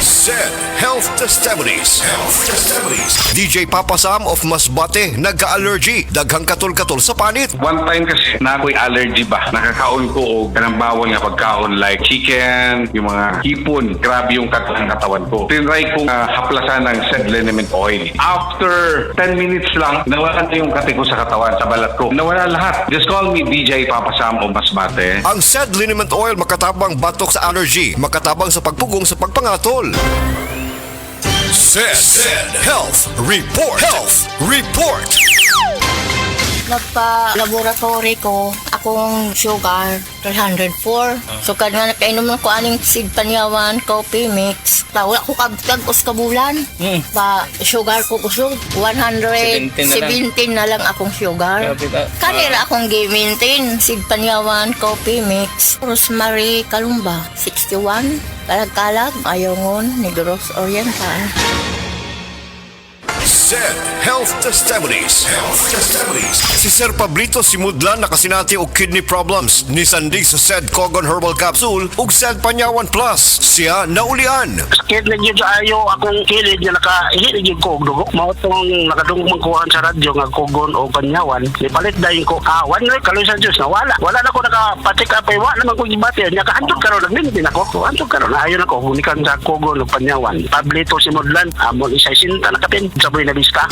Said Health Testimonies. DJ Papa Sam of Masbate nagka-allergy, daghang katol-katol sa panit. One time kasi na ako'y allergy ba, nakakaon ko o ganang bawal nga pagkaon like chicken, yung mga hipon, grabe yung katawan ko. Tinry kong haplasan ng said liniment oil. After 10 minutes lang, nawala na yung kati ko sa katawan, sa balat ko. Nawala lahat. Just call me DJ Papa Sam of Masbate. Ang said liniment oil makatabang batok sa allergy, makatabang sa pagpugong sa pagpangatol. Said Health Report. Nagpa-laboratory ko, akong sugar, 304. So, nga nakainom ko aning seed panyawan, coffee mix. Wala ko tagos kabulan. Pa sugar ko kusog, 117 na lang akong sugar. Kanira akong gi-maintain, seed panyawan, coffee mix. Rosemary Kalumba, 61. Kalag-kalag, Ayongon, Negros Oriental. Said Health Testimonies. Si Sir Pablito Simudlan nakasinati og kidney problems ni sandig sa said Cogon Herbal Capsule ug said Panyawan Plus. Siya naulian. Sakit na yun sa ayo akong kilid nga nakahilig yung kog dugo. Mao tong nakadungog magkuhan sa radyo nga Cogon o Panyawan. Ipalit dahin ko awan na kaloy sa Diyos na wala. Wala na ko nakapatik apay wa naman ko gibati. Nya kaantog karon naglimitin ako. Antog karon ayon ako hunikan sa Cogon o Panyawan. Pablito Simudlan amon isa sinta nakapin saboy na biska.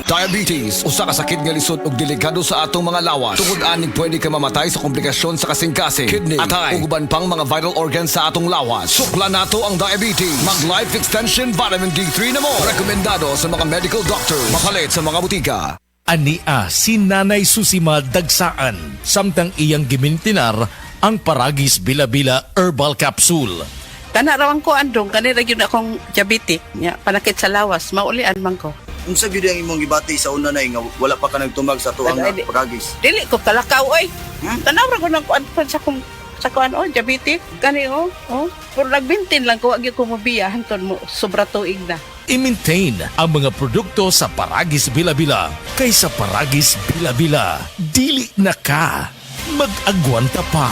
Diabetes, usa ka sakit nga lisod ug delikado sa atong mga lawas. Tungod aning pwede ka mamatay sa komplikasyon sa kasing-kasing, kidney, atay, ug uban pang mga vital organs sa atong lawas. Sukla nato ang diabetes. Mag Life Extension Vitamin D3 na mo. Rekomendado sa mga medical doctor. Mapalit sa mga butika. Ania si Nanay Susima Dagsaan, samtang iyang gimintinar ang Paragis Bila-Bila Herbal Capsule. Tanarawan ko andong kanira gyud akong diabetic nya panakit sa lawas maulian man ko. Unsa gyud ang imong gibati sa una nay nga wala pa ka nagtumag sa tuang Paragis? Dili ko talakaw oy. Tanawra ko nang kuan sa kuan diabetic kani pero nagbintin lang ko agi ko mobiya hanton mo sobra tuig na. I-maintain ang mga produkto sa Paragis Bila-Bila kaysa Paragis Bila-Bila. Dili na ka. Mag-agwanta pa.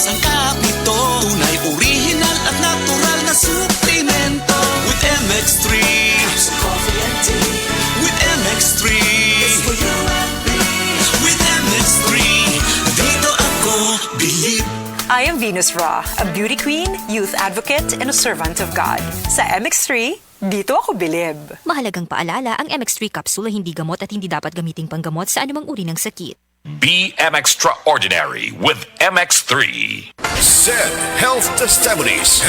Ang kapito, tunay original at natural na suplemento. With MX3, it's coffee and tea. With MX3, it's for you and me. With MX3, dito ako believe. I am Venus Ra, a beauty queen, youth advocate, and a servant of God. Sa MX3, dito ako bilib. Mahalagang paalala, ang MX3 capsule ay hindi gamot at hindi dapat gamiting panggamot sa anumang uri ng sakit. Be extraordinary with MX3. Said Health Testimonies.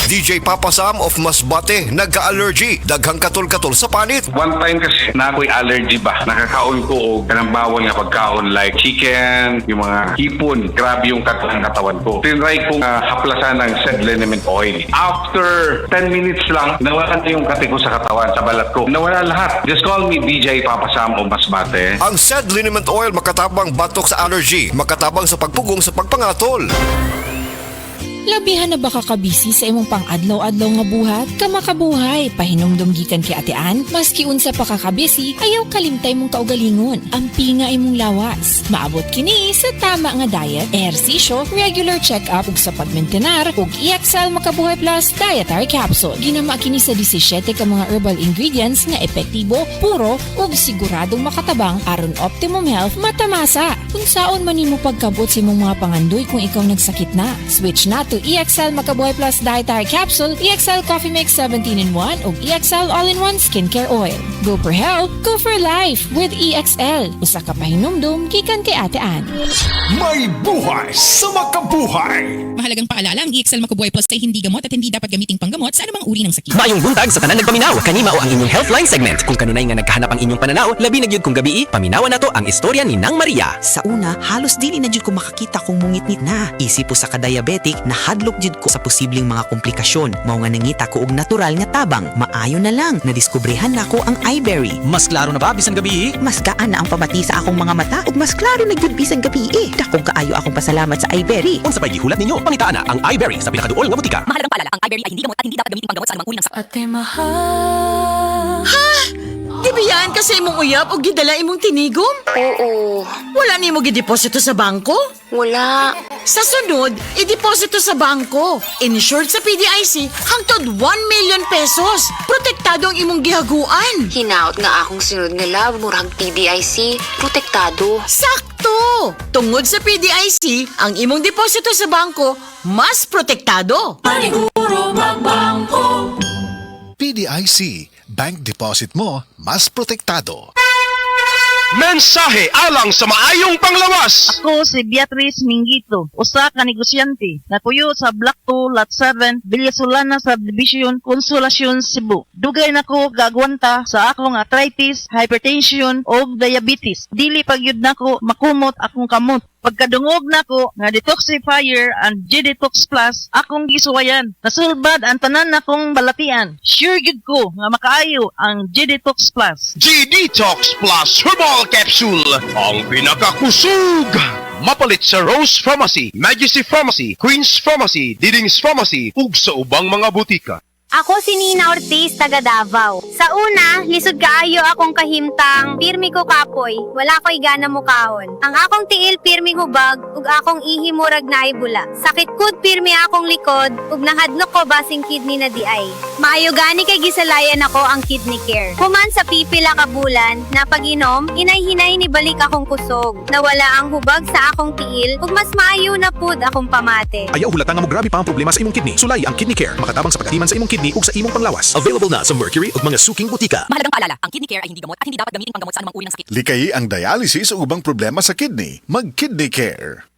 DJ Papa Sam of Masbate nagka-allergy, daghang katol-katol sa panit. One time kasi na ako'y allergy ba, nakakaon ko o ganang bawal nga pagkaon like chicken, yung mga hipon, grabe yung katawan ko. Tinry kong haplasan ng said liniment oil. After 10 minutes lang, nawala na yung kati ko sa katawan, sa balat ko. Nawala lahat. Just call me DJ Papa Sam of Masbate. Ang said liniment oil makatabang batok sa allergy, makatabang sa pagpugong sa pagpangatol. Labihan na baka kabisi sa imong pang-adlaw-adlaw nga buhat? Kamakabuhay, pahinumdum gikan kay Ate Ann, maski unsa pa kakabisi, ayaw kalimtay mong kaugalingon. Ampi nga imong lawas. Maabot kini sa tama nga diet, ehersisyo, regular check-up ug sa pagmentenar ug EXL Makabuhay Plus Dietary Capsule. Ginama kini sa 17 ka mga herbal ingredients nga epektibo, puro ug siguradong makatabang aron optimum health matamasa. Kung saon man nimo pagkabot sa imong mga pangandoy kung ikaw nagsakit na, switch na to EXL Makabuhay Plus Dietary Capsule, EXL Coffee Mix 17-in-1 ug EXL All-in-1 Skincare Oil. Go for health, go for life with EXL. Usa ka pahinumdum gikan kay Ate Ann. May buhay sa makabuhay. Mahalagang paalala, ang EXL Makabuhay Plus ay hindi gamot at hindi dapat gamiting panggamot sa anumang uri ng sakit. Mayong buntag sa tanan nagpaminaw, kanima o ang inyong Healthline segment. Kung kanunay nga nagkahanap ang inyong pananaw, labi na gyud kung gabi, paminawan nato ang istorya ni Nang Maria. Sa una, halos dili na jud ko makakita kung mungit-ngit na. Isip po sa ka-diabetic na hadlok jud ko sa posibleng mga komplikasyon. Mao nga nangita ko og natural nga tabang. Maayo na lang, nadiskubrehan nako ang iBerry. Mas klaro na ba bisan gabi? Mas gaan na ang pamati sa akong mga mata ug mas klaro na gyud bisan gabi. Dakong kaayo akong pasalamat sa iBerry. Unsa pay gihulat ninyo? Pangitaan na ang iBerry sa pinakaduol nga butika. Mahalagang paalala, ang iBerry ay hindi gamot at hindi dapat gamiting panggamot sa anumang uri ng sakit. Ate mahal. Ha? Gibiyan kasi imong uyab o gidala imong tinigom? Oo. Wala ni mo gideposito sa bangko? Wala. Sa sunod, ideposito sa bangko. Insured sa PDIC hangtod 1 million pesos. Protektado ang imong gihaguan. Hinaot nga akong sunod nga love, murag PDIC, protektado. Sakto! Tungod sa PDIC, ang imong deposito sa bangko mas protektado. Paniguro magbangko. PDIC, bank deposit mo mas protektado. Mensahe alang sa maayong panglawas. Ako si Beatrice Mingito, usa ka negosyante na kuyo sa Block 2, Lot 7, Villasolana Subdivision, Consolacion, Cebu. Dugay nako gagwanta sa akong arthritis, hypertension o diabetes. Dili pagyud nako makumot akong kamot. Pagkadungog nako nga detoxifier and G-Detox Plus akong gisuwayan. Nasulbad ang tanan nakong balatian. Sure gid ko nga makaayo ang G-Detox Plus. G-Detox Plus Herbal Capsule, ang pinakakusog. Mapalit sa Rose Pharmacy, Majesty Pharmacy, Queen's Pharmacy, Diding's Pharmacy, ug sa ubang mga butika. Ako si Nina Ortiz, taga Davao. Sa una, lisod kaayo akong kahimtang, pirmi ko kapoy, wala ko'y gana mo kaon. Ang akong tiil pirmi hubag, ug akong ihi murag na bula. Sakit kud pirmi akong likod, ug nahadlok ko basing kidney na di ay. Maayo gani kay gisalayan ako ang kidney care. Human sa pipila ka bulan, na pag-inom, hinay-hinay ni balik akong kusog. Nawala ang hubag sa akong tiil, ug mas maayo na pud akong pamate. Ayaw hulata nga mo grabe pa ang problema sa imong kidney. Sulay ang Kidney Care, makatabang sa pagkatiman sa imong kidney ug sa imong panglawas. Available na sa Mercury ug mga suking butika. Mahalagang paalala, ang kidney care ay hindi gamot at hindi dapat gamitin panggamot sa anumang uri ng sakit. Likay ang dialysis o ubang problema sa kidney. Mag-Kidney Care.